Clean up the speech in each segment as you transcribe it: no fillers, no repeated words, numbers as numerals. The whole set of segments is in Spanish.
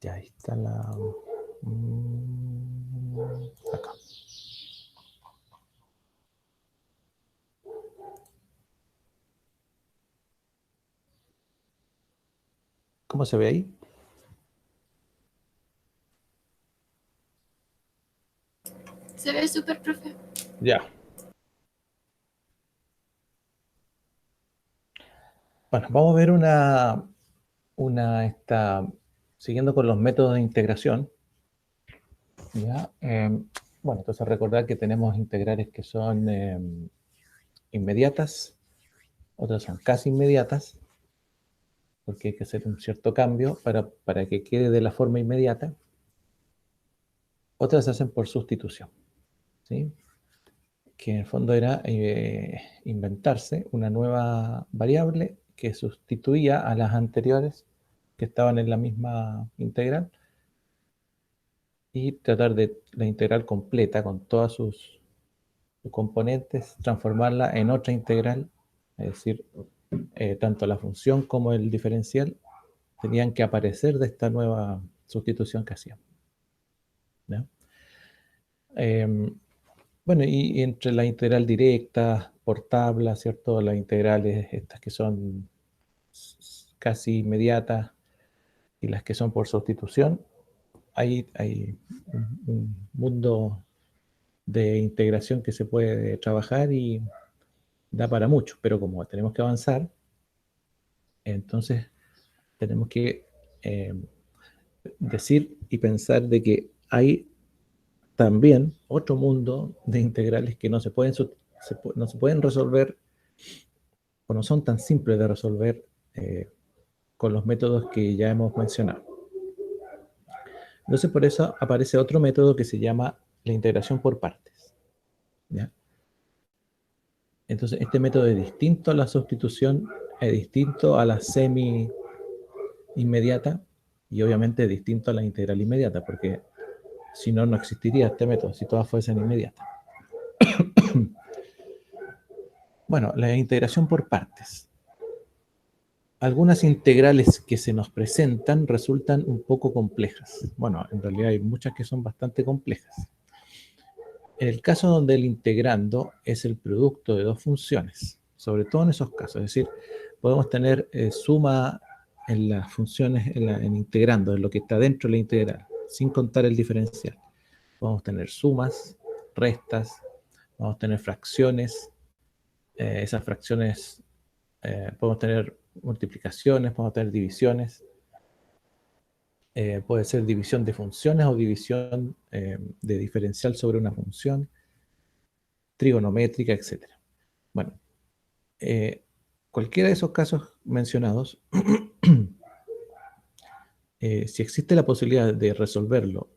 Ya, ahí está la... acá. ¿Cómo se ve ahí? Se ve súper, profe. Ya. Bueno, vamos a ver siguiendo con los métodos de integración. ¿Ya? Bueno, entonces recordar que tenemos integrales que son inmediatas, otras son casi inmediatas, porque hay que hacer un cierto cambio para que quede de la forma inmediata. Otras se hacen por sustitución, ¿sí? Que en el fondo era inventarse una nueva variable que sustituía a las anteriores que estaban en la misma integral y tratar de la integral completa con todas sus componentes, transformarla en otra integral, es decir, tanto la función como el diferencial tenían que aparecer de esta nueva sustitución que hacíamos. ¿Ya? Bueno, y entre la integral directa, por tabla, ¿cierto? Las integrales estas que son casi inmediatas y las que son por sustitución, hay un mundo de integración que se puede trabajar y da para mucho, pero como tenemos que avanzar, entonces tenemos que eh, decir y pensar de que hay también otro mundo de integrales que no se pueden, no se pueden resolver o no son tan simples de resolver con los métodos que ya hemos mencionado. Entonces, por eso aparece otro método que se llama la integración por partes. ¿Ya? Entonces, este método es distinto a la sustitución, es distinto a la semi-inmediata y obviamente es distinto a la integral inmediata, porque si no, no existiría este método, si todas fuesen inmediatas. Bueno, la integración por partes. Algunas integrales que se nos presentan resultan un poco complejas. Bueno, en realidad hay muchas que son bastante complejas. En el caso donde el integrando es el producto de dos funciones, sobre todo en esos casos, es decir, podemos tener suma en las funciones, en integrando, en lo que está dentro de la integral, sin contar el diferencial. Podemos tener sumas, restas, vamos a tener fracciones, esas fracciones podemos tener multiplicaciones, podemos tener divisiones, puede ser división de funciones o división de diferencial sobre una función, trigonométrica, etc. Bueno, cualquiera de esos casos mencionados, si existe la posibilidad de resolverlo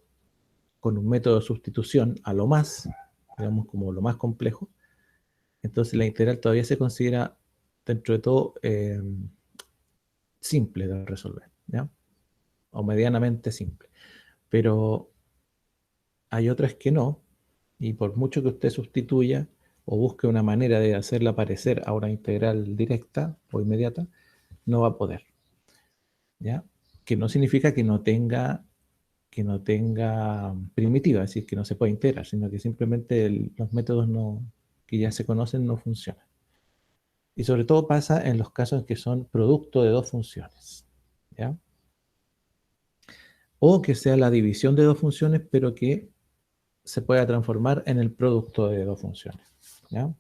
con un método de sustitución a lo más, digamos como lo más complejo, entonces la integral todavía se considera dentro de todo simple de resolver, ¿ya? O medianamente simple. Pero hay otras que no, y por mucho que usted sustituya o busque una manera de hacerla parecer a una integral directa o inmediata, no va a poder, ¿ya? Que no significa que no tenga primitiva, es decir, que no se pueda integrar, sino que simplemente los métodos que ya se conocen no funcionan. Y sobre todo pasa en los casos en que son producto de dos funciones, ¿ya? O que sea la división de dos funciones, pero que se pueda transformar en el producto de dos funciones, ¿ya?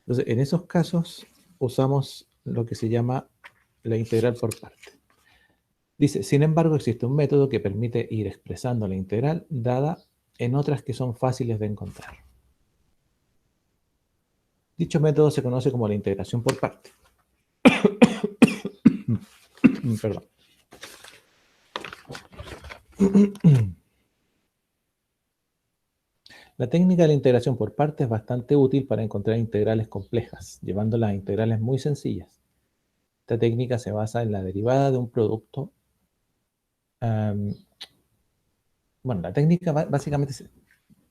Entonces, en esos casos usamos lo que se llama la integral por parte. Dice, sin embargo, existe un método que permite ir expresando la integral dada en otras que son fáciles de encontrar. Dicho método se conoce como la integración por parte. Perdón. La técnica de la integración por parte es bastante útil para encontrar integrales complejas, llevándolas a integrales muy sencillas. Esta técnica se basa en la derivada de un producto. Bueno, la técnica básicamente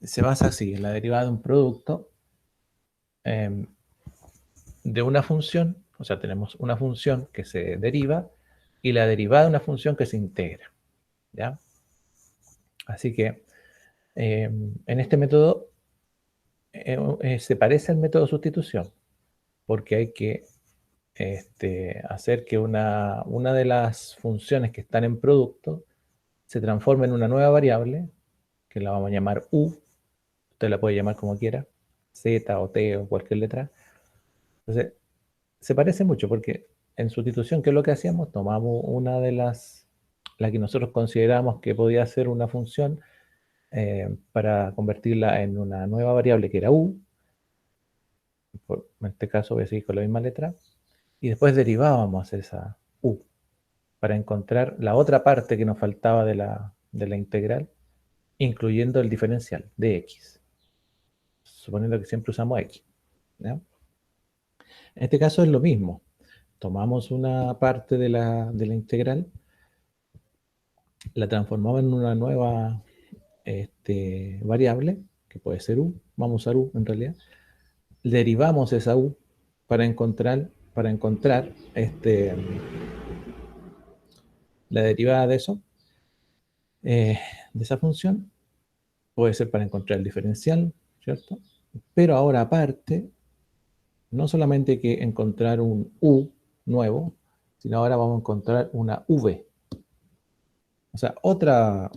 se basa así, en la derivada de un producto de una función, o sea, tenemos una función que se deriva y la derivada de una función que se integra, ¿ya? Así que en este método se parece al método de sustitución, porque hay que hacer que una de las funciones que están en producto se transforme en una nueva variable, que la vamos a llamar u, usted la puede llamar como quiera, z o t o cualquier letra. Entonces, se parece mucho porque en sustitución, ¿qué es lo que hacíamos? Tomamos una de la que nosotros consideramos que podía ser una función para convertirla en una nueva variable que era u, en este caso voy a seguir con la misma letra, y después derivábamos esa u para encontrar la otra parte que nos faltaba de la integral, incluyendo el diferencial de x, suponiendo que siempre usamos x, ¿ya? En este caso es lo mismo. Tomamos una parte de la integral, la transformamos en una nueva variable, que puede ser u, vamos a usar u en realidad, derivamos esa u para encontrar la derivada de eso, de esa función, puede ser para encontrar el diferencial, ¿cierto? Pero ahora aparte, no solamente hay que encontrar un u nuevo, sino ahora vamos a encontrar una v. O sea, otra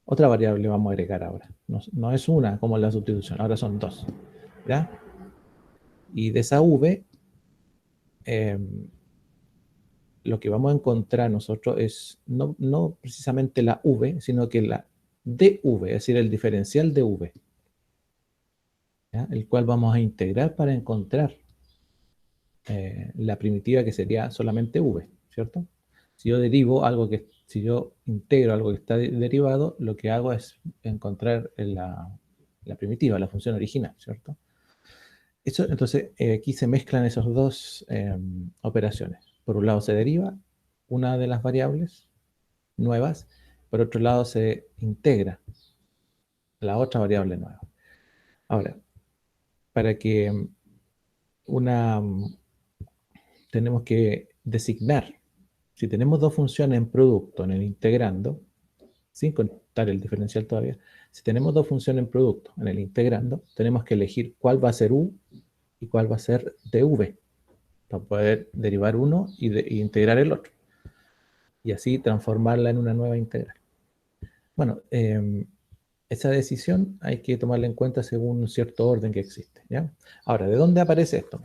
variable vamos a agregar ahora. No es una como en la sustitución, ahora son dos, ¿ya? Y de esa v, eh, lo que vamos a encontrar nosotros es no precisamente la v, sino que la dv, es decir, el diferencial de v, ¿ya? El cual vamos a integrar para encontrar la primitiva que sería solamente v, ¿cierto? Si yo integro algo que está derivado, lo que hago es encontrar la primitiva, la función original, ¿cierto? Entonces, aquí se mezclan esas dos operaciones. Por un lado se deriva una de las variables nuevas, por otro lado se integra la otra variable nueva. Ahora, para que una tenemos que designar, si tenemos dos funciones en producto en el integrando, sin contar el diferencial todavía, si tenemos dos funciones en producto en el integrando, tenemos que elegir cuál va a ser u y cuál va a ser dv, para poder derivar uno y integrar el otro, y así transformarla en una nueva integral. Bueno, esa decisión hay que tomarla en cuenta según un cierto orden que existe, ¿ya? Ahora, ¿de dónde aparece esto?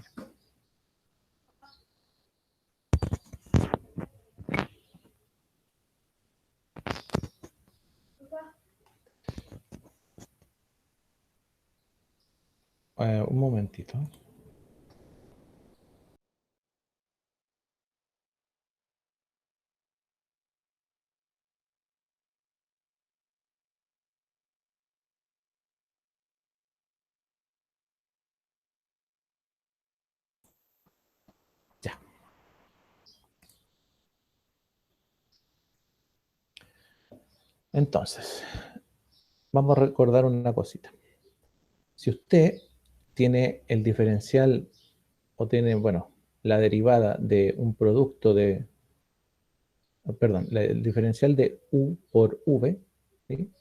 Un momentito. Ya. Entonces, vamos a recordar una cosita. Si usted tiene el diferencial o tiene, bueno, la derivada de un producto perdón, el diferencial de u por v, ¿sí?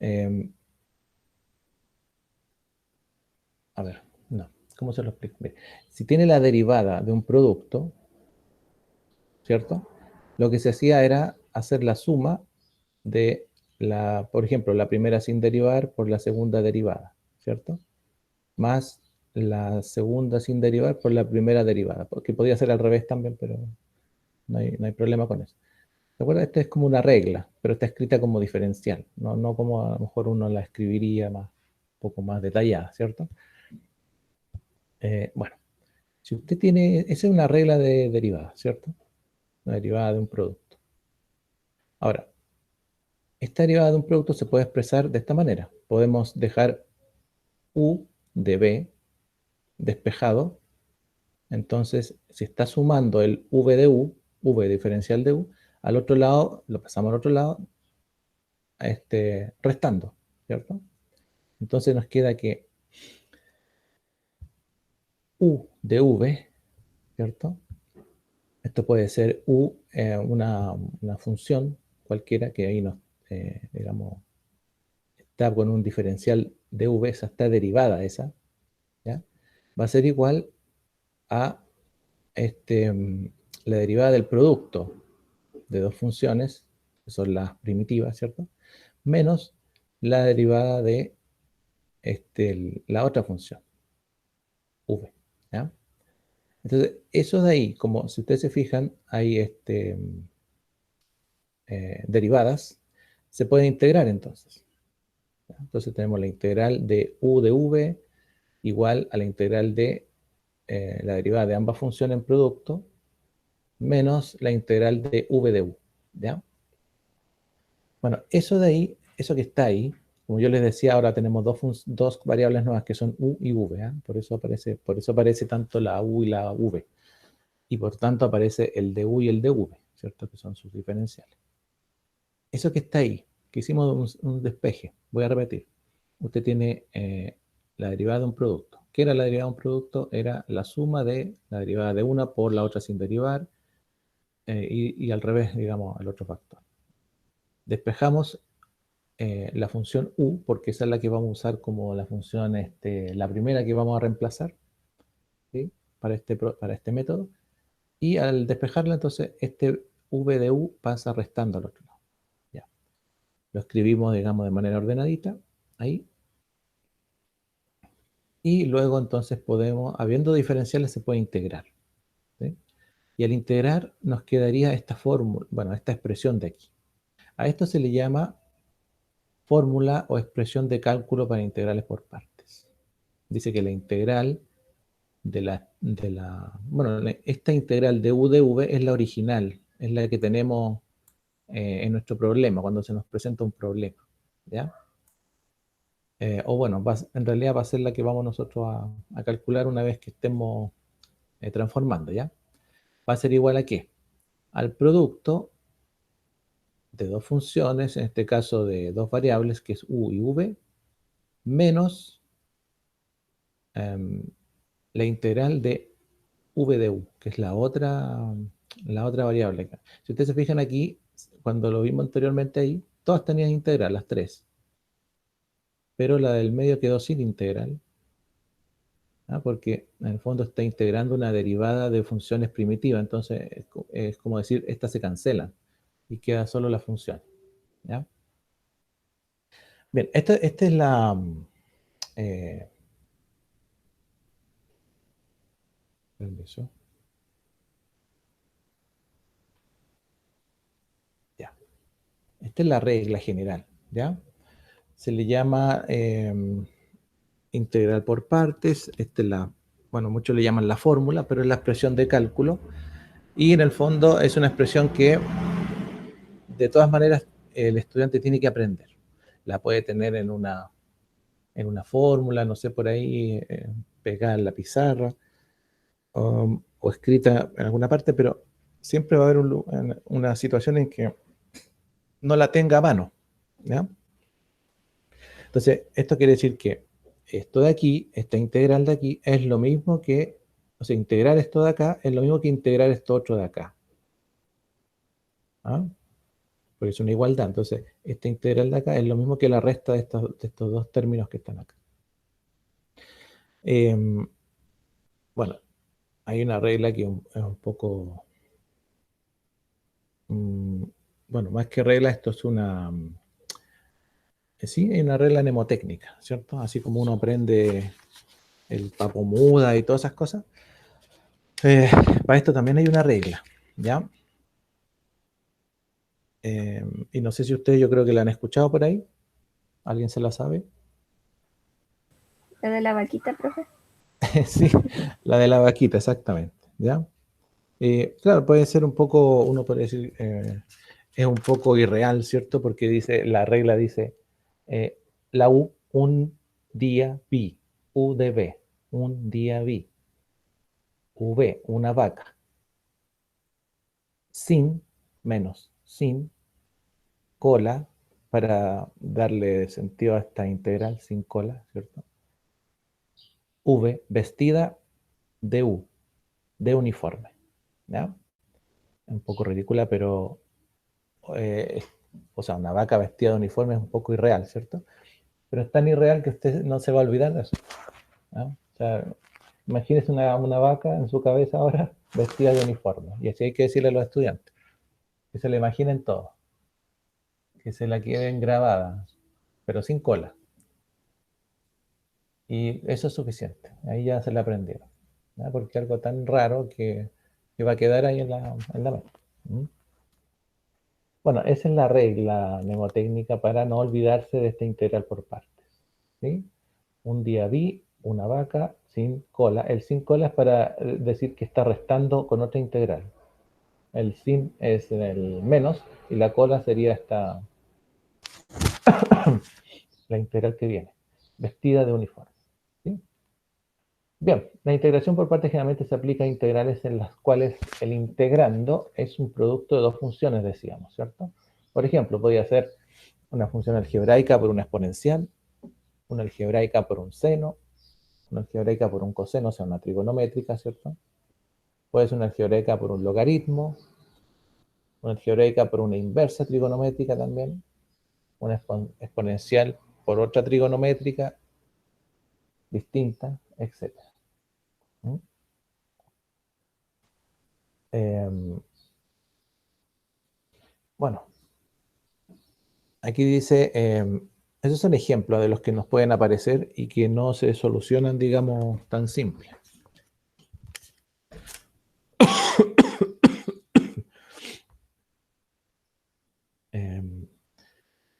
Em, a ver, no, ¿cómo se lo explico? Mire, si tiene la derivada de un producto, ¿cierto? Lo que se hacía era hacer la suma de por ejemplo, la primera sin derivar por la segunda derivada, ¿cierto? Más la segunda sin derivar por la primera derivada, porque podía ser al revés también, pero no hay problema con eso. ¿De acuerdo? Esta es como una regla, pero está escrita como diferencial, no como a lo mejor uno la escribiría un poco más detallada, ¿cierto? Bueno, si usted tiene, esa es una regla de derivada, ¿cierto? Una derivada de un producto. Ahora, esta derivada de un producto se puede expresar de esta manera. Podemos dejar u de b despejado. Entonces, si está sumando el v de u, v diferencial de u, al otro lado, lo pasamos al otro lado, restando, ¿cierto? Entonces nos queda que u de v, ¿cierto? Esto puede ser una función cualquiera que ahí nos, digamos, está con un diferencial de v, esa está derivada esa, ¿ya? Va a ser igual a la derivada del producto de dos funciones, que son las primitivas, ¿cierto? Menos la derivada de la otra función, v, ¿ya? Entonces, eso de ahí, como si ustedes se fijan, hay derivadas, se pueden integrar entonces, ¿ya? Entonces tenemos la integral de u de v igual a la integral de la derivada de ambas funciones en producto menos la integral de v de u, ¿ya? Bueno, eso de ahí, eso que está ahí, como yo les decía, ahora tenemos dos variables nuevas que son u y v, ¿eh? Por eso aparece tanto la u y la v. Y por tanto aparece el de u y el de v, ¿cierto? Que son sus diferenciales. Eso que está ahí, que hicimos un despeje, voy a repetir. Usted tiene la derivada de un producto. ¿Qué era la derivada de un producto? Era la suma de la derivada de una por la otra sin derivar y al revés, digamos, el otro factor. Despejamos la función u, porque esa es la que vamos a usar como la función, la primera que vamos a reemplazar, ¿sí? Para este método. Y al despejarla, entonces, este v de u pasa restando al otro lado. Ya. Lo escribimos, digamos, de manera ordenadita, ahí. Y luego, entonces, podemos, habiendo diferenciales, se puede integrar, ¿sí? Y al integrar, nos quedaría esta fórmula, bueno, esta expresión de aquí. A esto se le llama fórmula o expresión de cálculo para integrales por partes. Dice que la integral bueno, esta integral de u de v es la original, es la que tenemos en nuestro problema, cuando se nos presenta un problema, ¿ya? O bueno, en realidad va a ser la que vamos nosotros a calcular una vez que estemos transformando, ¿ya? Va a ser igual a ¿qué? Al producto de dos funciones, en este caso de dos variables, que es u y v, menos em, la integral de v de u, que es la otra variable acá. Si ustedes se fijan aquí, cuando lo vimos anteriormente ahí, todas tenían integral, las tres, pero la del medio quedó sin integral, ¿ah? Porque en el fondo está integrando una derivada de funciones primitivas, entonces es como decir, estas se cancelan y queda solo la función, ¿ya? Bien, esta es eh, permiso, ya. Esta es la regla general, ¿ya? Se le llama integral por partes. Bueno, muchos le llaman la fórmula, pero es la expresión de cálculo. Y en el fondo es una expresión que de todas maneras el estudiante tiene que aprender. La puede tener en una fórmula, no sé, por ahí pegada en la pizarra o escrita en alguna parte, pero siempre va a haber una situación en que no la tenga a mano, ¿ya? Entonces, esto quiere decir que esto de aquí, esta integral de aquí, es lo mismo que, o sea, integrar esto de acá es lo mismo que integrar esto otro de acá. ¿Ah? Porque es una igualdad. Entonces, esta integral de acá es lo mismo que la resta de estos dos términos que están acá. Bueno, hay una regla que es un poco, mm, bueno, más que regla, esto es sí, hay una regla mnemotécnica, ¿cierto? Así como uno aprende el papo muda y todas esas cosas. Eh, para esto también hay una regla, ¿ya? Y no sé si ustedes, yo creo que la han escuchado por ahí. ¿Alguien se la sabe? La de la vaquita, profe. Sí, la de la vaquita, exactamente, ¿ya? Claro, puede ser un poco, uno puede decir, es un poco irreal, ¿cierto? Porque la regla dice, la U, un día vi, U de B, un día vi, V, una vaca, sin, menos, sin cola, para darle sentido a esta integral, sin cola, ¿cierto? V, vestida DU, de uniforme. ¿Ya? Un poco ridícula, pero o sea, una vaca vestida de uniforme es un poco irreal, ¿cierto? Pero es tan irreal que usted no se va a olvidar de eso. ¿No? O sea, imagínese una vaca en su cabeza ahora vestida de uniforme. Y así hay que decirle a los estudiantes, que se la imaginen todo, que se la queden grabada, pero sin cola. Y eso es suficiente. Ahí ya se la aprendieron. ¿No? Porque es algo tan raro que va a quedar ahí en la mente. ¿Mm? Bueno, esa es la regla mnemotécnica para no olvidarse de esta integral por partes. ¿Sí? Un día vi una vaca sin cola. El sin cola es para decir que está restando con otra integral. El sin es el menos y la cola sería la integral que viene, vestida de uniforme. ¿Sí? Bien, la integración por partes generalmente se aplica a integrales en las cuales el integrando es un producto de dos funciones, decíamos, ¿cierto? Por ejemplo, podría ser una función algebraica por una exponencial, una algebraica por un seno, una algebraica por un coseno, o sea, una trigonométrica, ¿cierto? Puede ser una algebraica por un logaritmo, una algebraica por una inversa trigonométrica también, una exponencial por otra trigonométrica distinta, etc. ¿Mm? Bueno, aquí dice, esos son ejemplos de los que nos pueden aparecer y que no se solucionan, digamos, tan simple.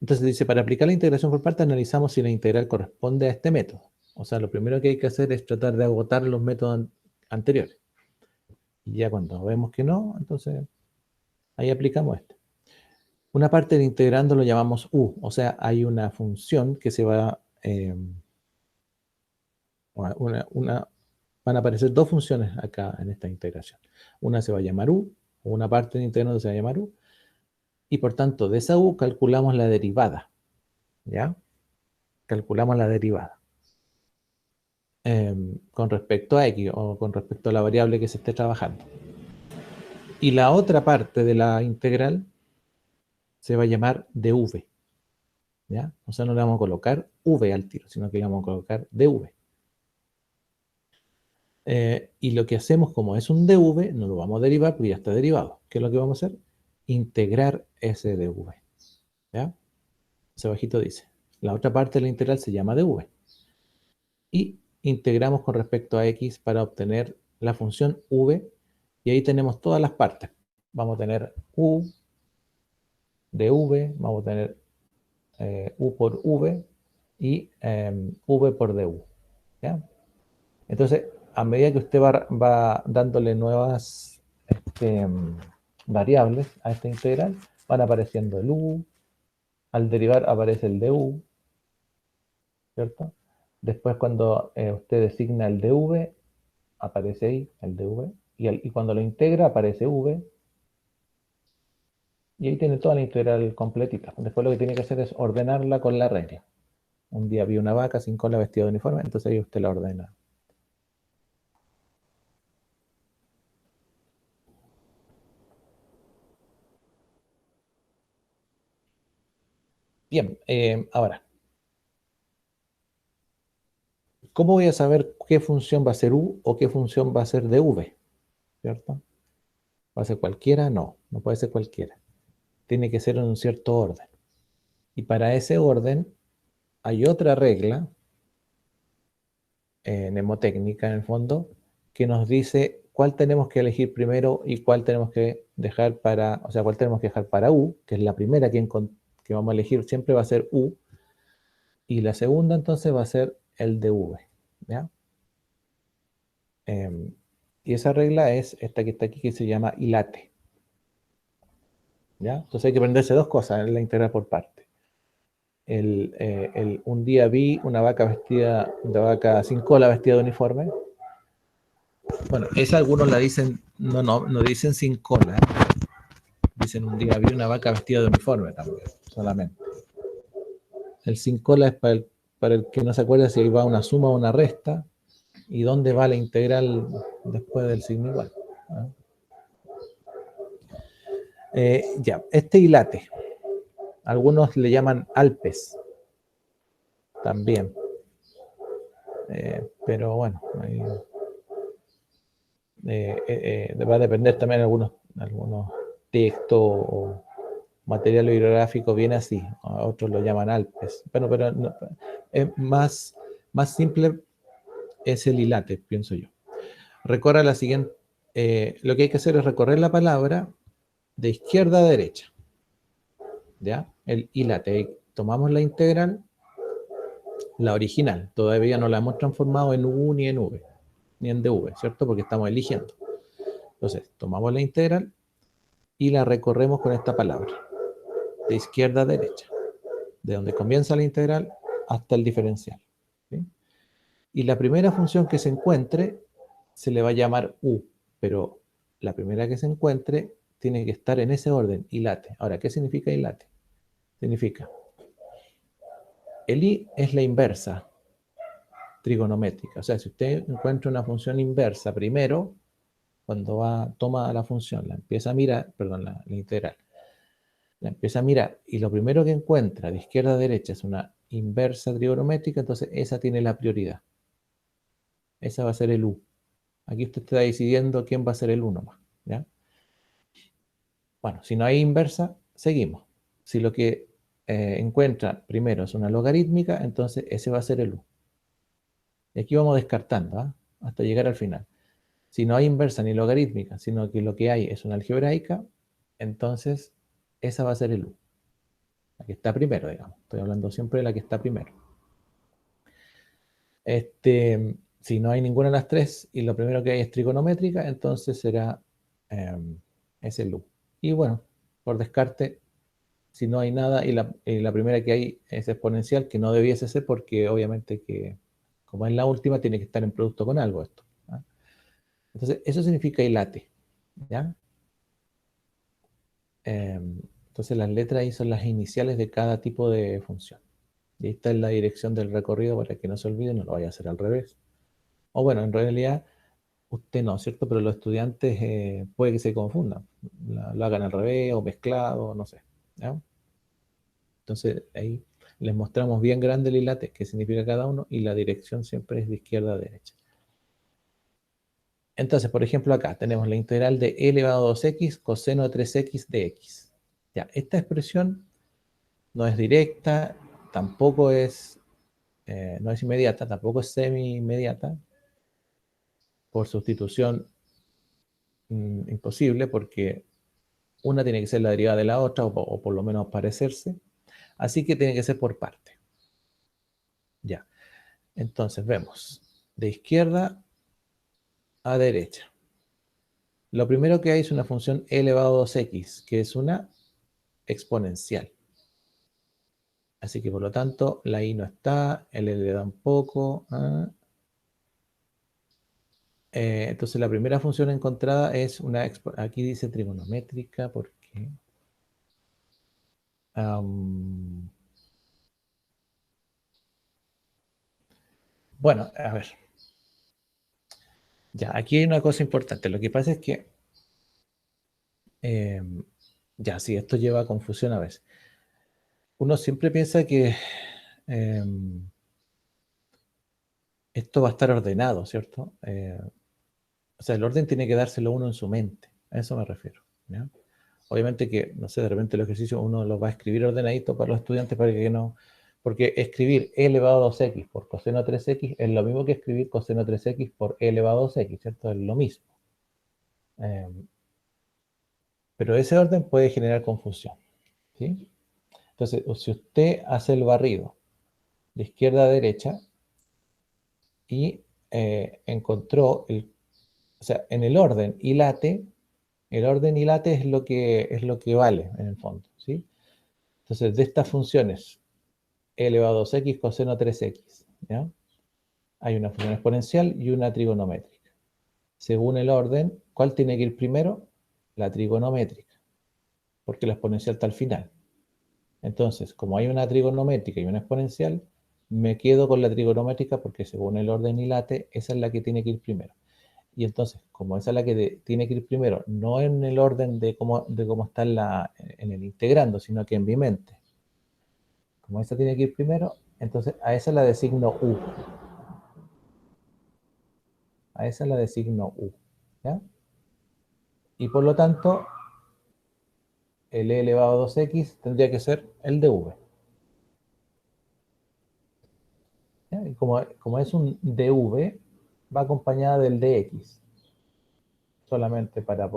Entonces dice, para aplicar la integración por partes analizamos si la integral corresponde a este método. O sea, lo primero que hay que hacer es tratar de agotar los métodos anteriores. Y ya cuando vemos que no, entonces ahí aplicamos este. Una parte de integrando lo llamamos u, o sea, hay una función que se va, van a aparecer dos funciones acá en esta integración. Una se va a llamar u, o una parte de integrando se va a llamar u, y por tanto de esa u calculamos la derivada, ¿ya? Calculamos la derivada. Con respecto a x o con respecto a la variable que se esté trabajando. Y la otra parte de la integral se va a llamar dv. ¿Ya? O sea, no le vamos a colocar v al tiro, sino que le vamos a colocar dv. Y lo que hacemos, como es un dv, no lo vamos a derivar porque ya está derivado. ¿Qué es lo que vamos a hacer? Integrar ese dv. ¿Ya? Ese bajito dice. La otra parte de la integral se llama dv. Y integramos con respecto a x para obtener la función v. Y ahí tenemos todas las partes. Vamos a tener u de v, vamos a tener u por v y v por du. ¿Ya? Entonces, a medida que usted va dándole nuevas variables a esta integral, van apareciendo el u, al derivar aparece el du, ¿cierto? Después cuando usted designa el dv, aparece ahí el dv, y cuando lo integra aparece v, y ahí tiene toda la integral completita. Después lo que tiene que hacer es ordenarla con la regla. Un día vi una vaca sin cola vestida de uniforme, entonces ahí usted la ordena. Bien, ahora, ¿cómo voy a saber qué función va a ser u o qué función va a ser dv? ¿Cierto? ¿Va a ser cualquiera? No, no puede ser cualquiera. Tiene que ser en un cierto orden. Y para ese orden hay otra regla mnemotécnica en el fondo que nos dice cuál tenemos que elegir primero y cuál tenemos que dejar para, o sea, cuál tenemos que dejar para u, que es la primera que vamos a elegir, siempre va a ser u, y la segunda entonces va a ser el dv, ¿ya? Y esa regla es esta que está aquí, que se llama ILATE, ¿ya? Entonces hay que aprenderse dos cosas en la integral por parte. Un día vi una vaca sin cola vestida de uniforme. Bueno, esa algunos la dicen, no dicen sin cola. Dicen un día vi una vaca vestida de uniforme también, solamente. El sin cola es para el que no se acuerda si va una suma o una resta. ¿Y dónde va la integral después del signo igual? ¿No? Ya, este hilate, algunos le llaman Alpes también, pero bueno, va a depender también de algunos textos o material hidrográfico viene así, a otros lo llaman Alpes. Bueno, pero no, es más simple es el hilate, pienso yo. Recorra la siguiente, lo que hay que hacer es recorrer la palabra de izquierda a derecha, ¿ya? El hilate, tomamos la integral, la original, todavía no la hemos transformado en U ni en V, ni en dV, ¿cierto? Porque estamos eligiendo. Entonces, tomamos la integral y la recorremos con esta palabra, de izquierda a derecha, de donde comienza la integral hasta el diferencial, ¿sí? Y la primera función que se encuentre se le va a llamar U, pero la primera que se encuentre tiene que estar en ese orden, hilate. Ahora, ¿qué significa hilate? Significa, el I es la inversa trigonométrica. O sea, si usted encuentra una función inversa primero, cuando toma la función, la empieza a mirar, perdón, la integral, la empieza a mirar y lo primero que encuentra de izquierda a derecha es una inversa trigonométrica, entonces esa tiene la prioridad. Esa va a ser el U. Aquí usted está decidiendo quién va a ser el U nomás, ¿ya? Bueno, si no hay inversa, seguimos. Si lo que encuentra primero es una logarítmica, entonces ese va a ser el U. Y aquí vamos descartando, ¿ah? Hasta llegar al final. Si no hay inversa ni logarítmica, sino que lo que hay es una algebraica, entonces esa va a ser el U. La que está primero, digamos. Estoy hablando siempre de la que está primero. Si no hay ninguna de las tres y lo primero que hay es trigonométrica, entonces será es el U. Y bueno, por descarte, si no hay nada y la primera que hay es exponencial, que no debiese ser porque obviamente que como es la última, tiene que estar en producto con algo esto, ¿ah? Entonces, eso significa hilate, ¿ya? Entonces, las letras ahí son las iniciales de cada tipo de función. Y esta es la dirección del recorrido para que no se olvide, no lo vaya a hacer al revés. O bueno, en realidad, usted no, ¿cierto? Pero los estudiantes puede que se confundan, lo hagan al revés o mezclado, no sé, ¿ya? Entonces, ahí les mostramos bien grande el hilate, qué significa cada uno, y la dirección siempre es de izquierda a derecha. Entonces, por ejemplo, acá tenemos la integral de e elevado a 2x coseno de 3x de x. Ya, esta expresión no es directa, tampoco es, no es inmediata, tampoco es semi-inmediata. Por sustitución, imposible, porque una tiene que ser la derivada de la otra, o por lo menos parecerse. Así que tiene que ser por parte. Ya, entonces vemos de izquierda a derecha. Lo primero que hay es una función e elevado a 2x, que es una exponencial. Así que por lo tanto, la i no está, el l tampoco. Entonces la primera función encontrada es una, aquí dice trigonométrica, porque bueno, a ver, ya, aquí hay una cosa importante. Lo que pasa es que, ya, sí, esto lleva a confusión a veces. Uno siempre piensa que esto va a estar ordenado, ¿cierto? O sea, el orden tiene que dárselo uno en su mente, a eso me refiero, ¿ya? Obviamente que, no sé, de repente el ejercicio uno lo va a escribir ordenadito para los estudiantes para que no, porque escribir e elevado a 2x por coseno de 3x es lo mismo que escribir coseno de 3x por e elevado a 2x, ¿cierto? Es lo mismo. Pero ese orden puede generar confusión, ¿sí? Entonces, si usted hace el barrido de izquierda a derecha y encontró o sea, en el orden y late es lo que vale en el fondo, ¿sí? Entonces, de estas funciones, e elevado a 2x coseno 3x, ¿ya? Hay una función exponencial y una trigonométrica. Según el orden, ¿cuál tiene que ir primero? La trigonométrica, porque la exponencial está al final. Entonces, como hay una trigonométrica y una exponencial, me quedo con la trigonométrica porque según el orden y late, esa es la que tiene que ir primero. Y entonces, como esa es la que tiene que ir primero, no en el orden de cómo está en el integrando, sino que en mi mente. Como esa tiene que ir primero, entonces a esa la designo U. A esa la designo U. ¿Ya? Y por lo tanto, el e elevado a 2x tendría que ser el dv. ¿Ya? Y como es un dv, va acompañada del dx. Solamente para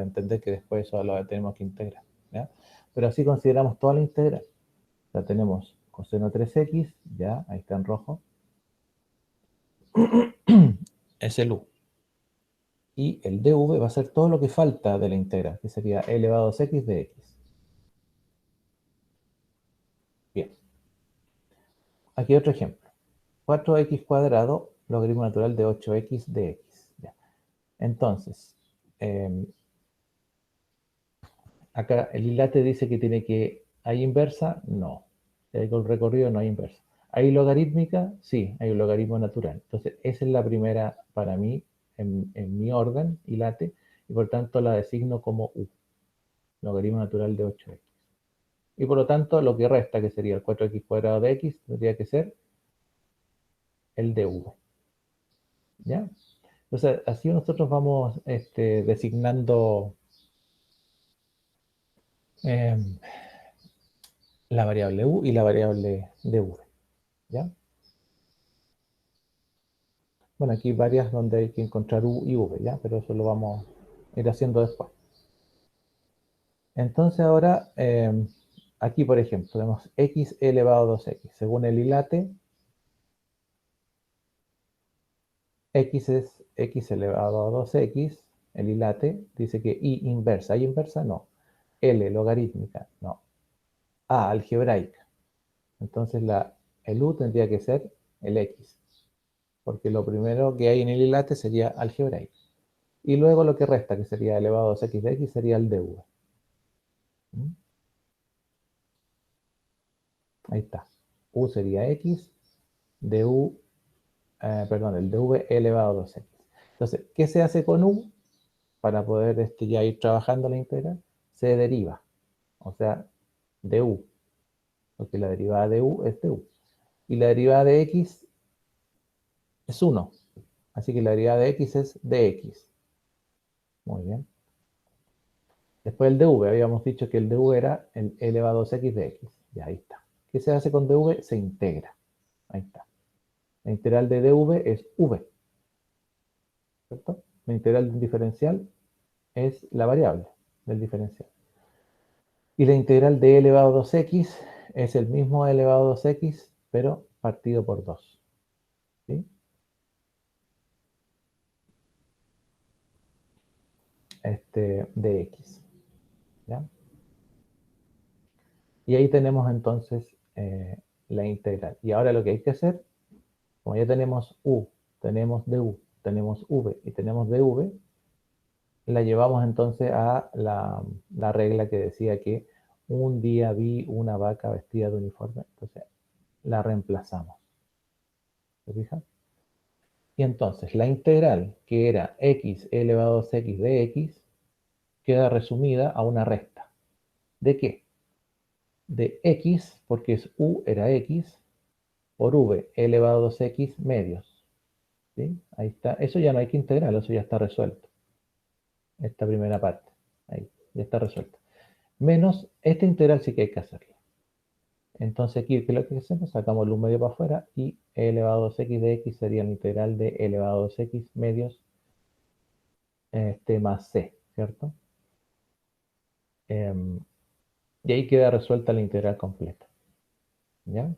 entender que después eso lo tenemos que integrar. ¿Ya? Pero así consideramos toda la integral. Ya tenemos coseno 3x, ya, ahí está en rojo. Es el u. Y el dv va a ser todo lo que falta de la integral, que sería e elevado a 2x de x. Bien. Aquí otro ejemplo. 4x cuadrado, logaritmo natural de 8x de x. Ya. Entonces, acá el hilate dice que tiene que... ¿Hay inversa? No. Si hay con recorrido, no hay inversa. ¿Hay logarítmica? Sí, hay un logaritmo natural. Entonces, esa es la primera para mí en mi orden, hilate, y por tanto la designo como u, logaritmo natural de 8x. Y por lo tanto, lo que resta, que sería el 4x cuadrado de x, tendría que ser el dv. ¿Ya? Entonces, así nosotros vamos designando eh, la variable u y la variable dv. ¿Ya? Bueno, aquí hay varias donde hay que encontrar u y v, ¿ya? Pero eso lo vamos a ir haciendo después. Entonces ahora, aquí por ejemplo, tenemos x elevado a 2x. Según el hilate, x es x elevado a 2x. El hilate dice que y inversa. ¿Hay inversa? No. L logarítmica. No. A algebraica. Entonces el u tendría que ser el x. Porque lo primero que hay en el hilate sería algebraico. Y luego lo que resta, que sería elevado a 2x de x, sería el dv. ¿Mm? Ahí está. U sería x, du, perdón, el dv elevado a 2x. Entonces, ¿qué se hace con u? Para poder ya ir trabajando la integral, se deriva. O sea, du. Porque la derivada de u es du. Y la derivada de x es 1. Así que la derivada de x es dx. Muy bien. Después el dv, habíamos dicho que el dv era el elevado a 2x de x. Ya ahí está. ¿Qué se hace con dv? Se integra. Ahí está. La integral de dv es v. ¿Cierto? La integral de un diferencial es la variable del diferencial. Y la integral de e elevado a 2x es el mismo e elevado a 2x, pero partido por 2. ¿Sí? De x. ¿Ya? Y ahí tenemos entonces la integral. Y ahora lo que hay que hacer, como ya tenemos u, tenemos du, tenemos v y tenemos dv, la llevamos entonces a la regla que decía que un día vi una vaca vestida de uniforme. Entonces la reemplazamos. ¿Se fijan? Y entonces la integral, que era x elevado a 2x de x, queda resumida a una resta. ¿De qué? De x, porque es u era x, por v elevado a 2x medios. ¿Sí? Ahí está. Eso ya no hay que integrarlo, eso ya está resuelto. Esta primera parte. Ahí, ya está resuelto. Menos esta integral sí que hay que hacerla. Entonces aquí, ¿qué es lo que hacemos? Sacamos el 1 medio para afuera y e elevado a 2x de x sería la integral de e elevado a 2x medios más c, ¿cierto? Y ahí queda resuelta la integral completa. ¿Ya?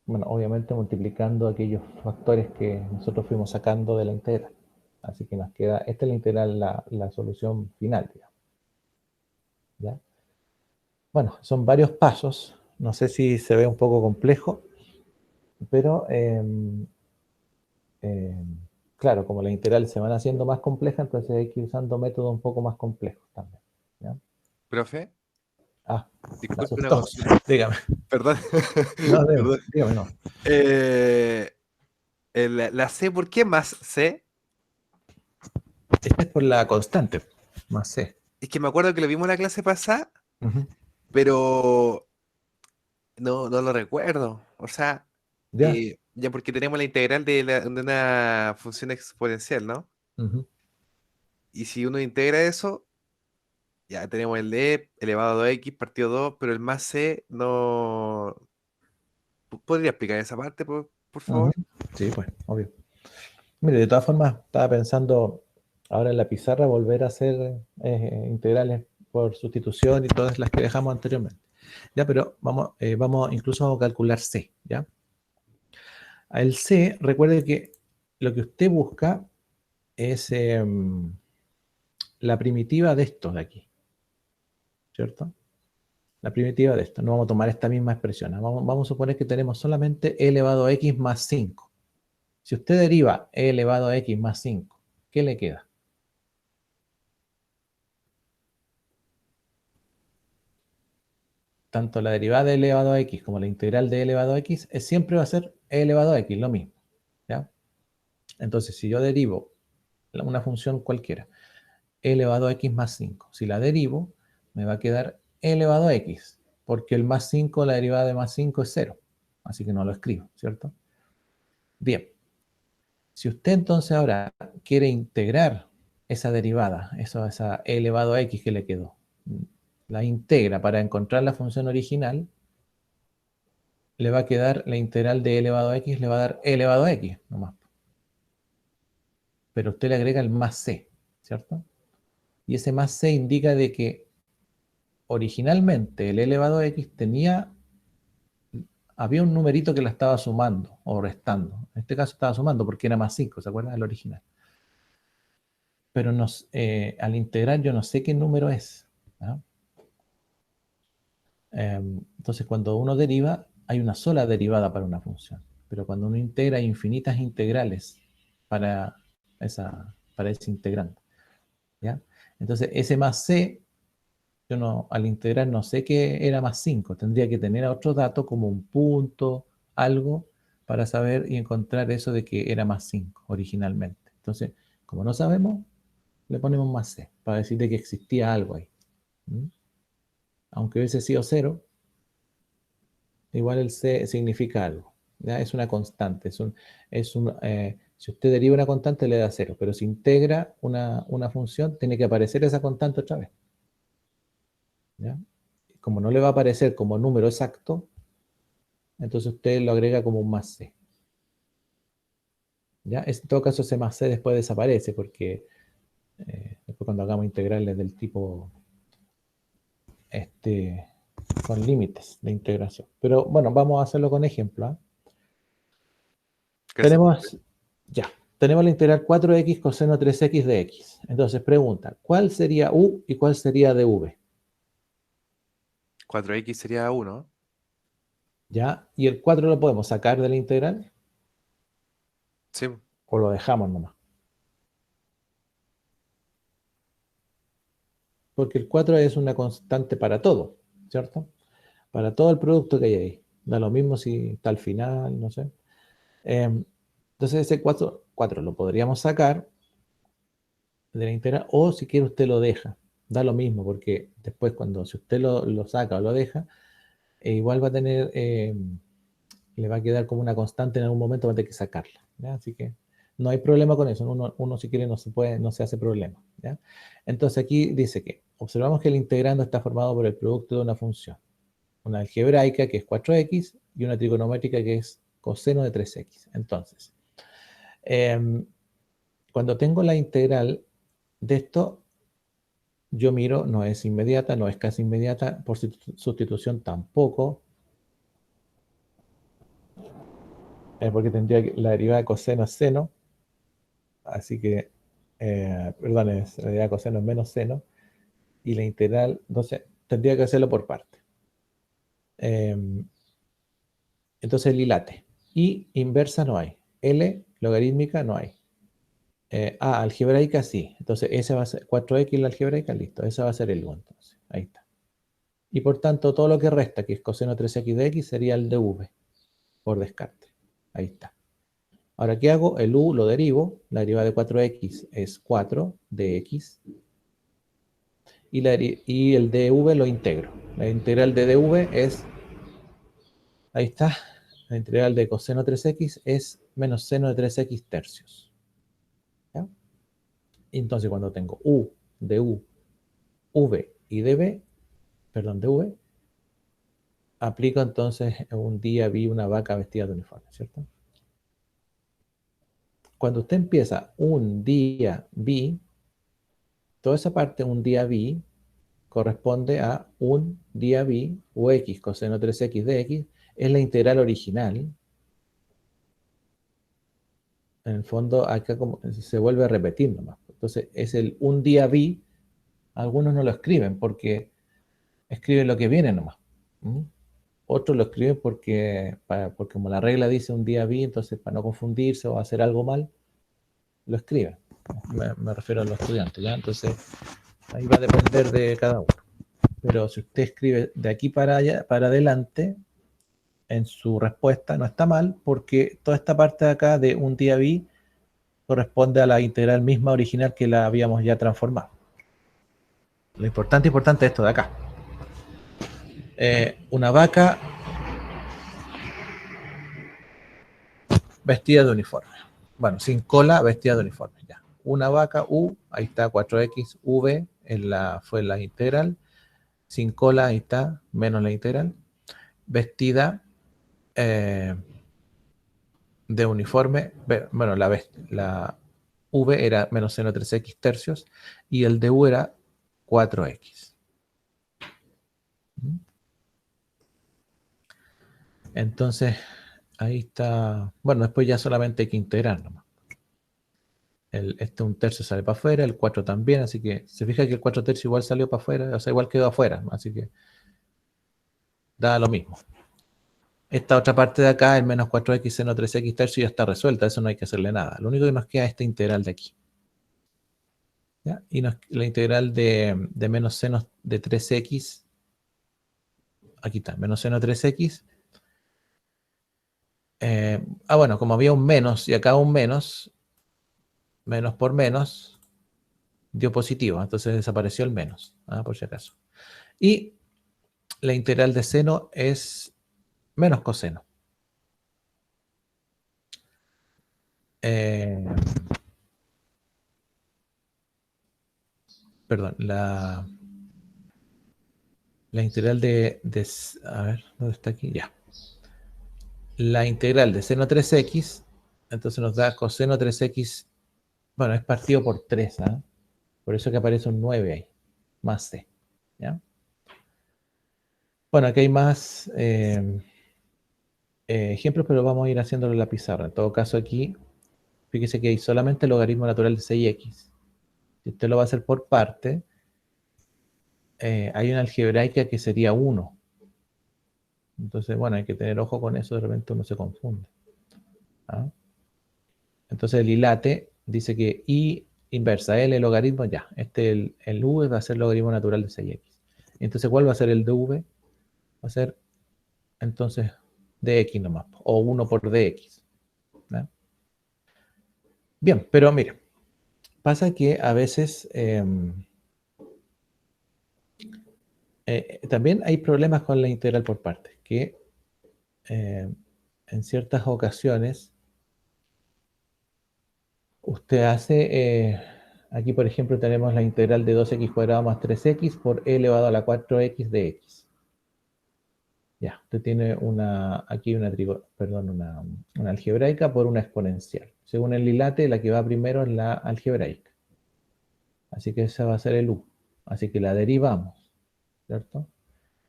Bueno, obviamente multiplicando aquellos factores que nosotros fuimos sacando de la integral. Así que nos queda, esta es la integral, la solución final, digamos. ¿Ya? Bueno, son varios pasos. No sé si se ve un poco complejo, pero claro, como las integrales se van haciendo más complejas, entonces hay que ir usando métodos un poco más complejos también. ¿Ya? Profe, Ah, me Disculpe una asustó. consulta. Dígame. Perdón. No, Perdón. dígame, no. La C, ¿por qué más C? Esta es por la constante, más C. Es que me acuerdo que lo vimos en la clase pasada, Ujú. pero no lo recuerdo. O sea, Ya. ya porque tenemos la integral de una función exponencial, ¿no? Ujú. Y si uno integra eso, ya tenemos el de elevado a x partido 2, pero el más c no... ¿Podría explicar esa parte, por Ujú. favor? Sí, pues, obvio. Mire, de todas formas, estaba pensando ahora en la pizarra volver a hacer integrales por sustitución y todas las que dejamos anteriormente. Ya, pero vamos incluso a calcular C, ¿ya? El C, recuerde que lo que usted busca es la primitiva de estos de aquí, ¿cierto? La primitiva de esto. No vamos a tomar esta misma expresión. ¿Ah? Vamos a suponer que tenemos solamente e elevado a x más 5. Si usted deriva e elevado a x más 5, ¿qué le queda? Tanto la derivada de e elevado a x como la integral de e elevado a x siempre va a ser e elevado a x, lo mismo. ¿Ya? Entonces, si yo derivo una función cualquiera, e elevado a x más 5, si la derivo, me va a quedar e elevado a x, porque el más 5, la derivada de más 5 es 0. Así que no lo escribo, ¿cierto? Bien. Si usted entonces ahora quiere integrar esa derivada, esa e elevado a x que le quedó, la integra para encontrar la función original, le va a quedar la integral de e elevado a x, le va a dar e elevado a x nomás. Pero usted le agrega el más c, ¿cierto? Y ese más c indica de que originalmente el e elevado a x había un numerito que la estaba sumando o restando. En este caso estaba sumando porque era más 5, ¿se acuerdan? El original. Pero al integrar yo no sé qué número es. ¿No? Entonces, cuando uno deriva, hay una sola derivada para una función. Pero cuando uno integra, hay infinitas integrales para, para ese integrante. ¿Ya? Entonces, ese más c, yo no, al integrar no sé que era más 5. Tendría que tener otro dato como un punto, algo, para saber y encontrar eso de que era más 5 originalmente. Entonces, como no sabemos, le ponemos más c, para decir de que existía algo ahí. ¿Mm? Aunque hubiese sido 0, igual el C significa algo. ¿Ya? Es una constante. Si usted deriva una constante, le da 0. Pero si integra una función, tiene que aparecer esa constante otra vez. ¿Ya? Como no le va a aparecer como número exacto, entonces usted lo agrega como un más C. ¿Ya? En todo caso, ese más C después desaparece porque después cuando hagamos integrales del tipo este, con límites de integración. Pero bueno, vamos a hacerlo con ejemplo. ¿Ah? Gracias, profe. Tenemos la integral 4x coseno 3x de x. Entonces pregunta, ¿cuál sería u y cuál sería dv? 4x sería 1. ¿Ya? ¿Y el 4 lo podemos sacar de la integral Sí, o lo dejamos nomás? Porque el 4 es una constante para todo, ¿cierto? Para todo el producto que hay ahí. Da lo mismo si está al final, no sé. Entonces ese 4 lo podríamos sacar de la integral o si quiere usted lo deja. Da lo mismo porque después si usted lo saca o lo deja, igual va a tener, le va a quedar como una constante en algún momento, va a tener que sacarla. ¿Ya? Así que no hay problema con eso. Uno si quiere no se hace problema. ¿Ya? Entonces aquí dice que observamos que el integrando está formado por el producto de una función. Una algebraica que es 4x y una trigonométrica que es coseno de 3x. Entonces, cuando tengo la integral de esto, yo miro, no es inmediata, no es casi inmediata, por sustitución tampoco, porque tendría la derivada de coseno es seno, así que, perdón, la derivada de coseno es menos seno, y la integral, entonces, tendría que hacerlo por parte. Entonces, el hilate. Y inversa no hay. L, logarítmica, no hay. Algebraica sí. Entonces, ese va a ser 4x la algebraica, listo. Ese va a ser el 1, entonces. Ahí está. Y por tanto, todo lo que resta, que es coseno 3x de x, sería el dv, por descarte. Ahí está. Ahora, ¿qué hago? El u lo derivo. La derivada de 4x es 4 de x. Y el dv lo integro. La integral de dv es, ahí está, la integral de coseno 3x es menos seno de 3x tercios. ¿Ya? Entonces, cuando tengo u, du, v y dv, perdón, dv, aplico entonces un día vi una vaca vestida de uniforme, ¿cierto? Cuando usted empieza un día vi, toda esa parte, un día vi, corresponde a un día vi, o x coseno 3x de x, es la integral original. En el fondo, acá como se vuelve a repetir nomás. Entonces, es el un día vi. Algunos no lo escriben porque escriben lo que viene nomás. ¿Mm? Otros lo escriben porque como la regla dice un día vi, entonces para no confundirse o hacer algo mal, lo escriben. Me refiero a los estudiantes, ¿ya? Entonces, ahí va a depender de cada uno. Pero si usted escribe de aquí para allá, para adelante, en su respuesta no está mal, porque toda esta parte de acá de un día vi corresponde a la integral misma original que la habíamos ya transformado. Lo importante es esto de acá. Una vaca vestida de uniforme. Bueno, sin cola, vestida de uniforme. Ya. Una vaca, U, ahí está 4x, V, fue la integral. Sin cola, ahí está, menos la integral. Vestida de uniforme, bueno, la V era menos seno 3x tercios y el de U era 4x. Entonces, ahí está. Bueno, después ya solamente hay que integrar nomás. Un tercio sale para afuera, el 4 también, así que se fija que el 4 tercio igual salió para afuera, o sea, igual quedó afuera, así que da lo mismo. Esta otra parte de acá, el menos 4x seno 3x tercio, ya está resuelta, eso no hay que hacerle nada. Lo único que nos queda es esta integral de aquí. ¿Ya? Y la integral de menos seno de 3x, aquí está, menos seno 3x. Bueno, como había un menos y acá un menos por menos, dio positivo, entonces desapareció el menos, por si acaso. Y la integral de seno es menos coseno. Perdón, la integral a ver, ¿dónde está aquí? Ya. La integral de seno 3x, entonces nos da coseno 3x, bueno, es partido por 3, por eso que aparece un 9 ahí, más c. ¿Ya? Bueno, aquí hay más ejemplos, pero vamos a ir haciéndolo en la pizarra. En todo caso aquí, fíjese que hay solamente el logaritmo natural de 6x. Si usted lo va a hacer por parte, hay una algebraica que sería 1. Entonces, bueno, hay que tener ojo con eso, de repente uno se confunde. Entonces el ILATE dice que I inversa L logaritmo, ya. El V va a ser logaritmo natural de 6x. Entonces, ¿cuál va a ser el dv? Va a ser, entonces, dx nomás, o 1 por dx. ¿No? Bien, pero mire, pasa que a veces también hay problemas con la integral por partes, que en ciertas ocasiones usted hace, aquí por ejemplo tenemos la integral de 2x cuadrado más 3x por e elevado a la 4x de x. Ya, usted tiene aquí una algebraica por una exponencial. Según el ILATE, la que va primero es la algebraica. Así que esa va a ser el u. Así que la derivamos, ¿cierto?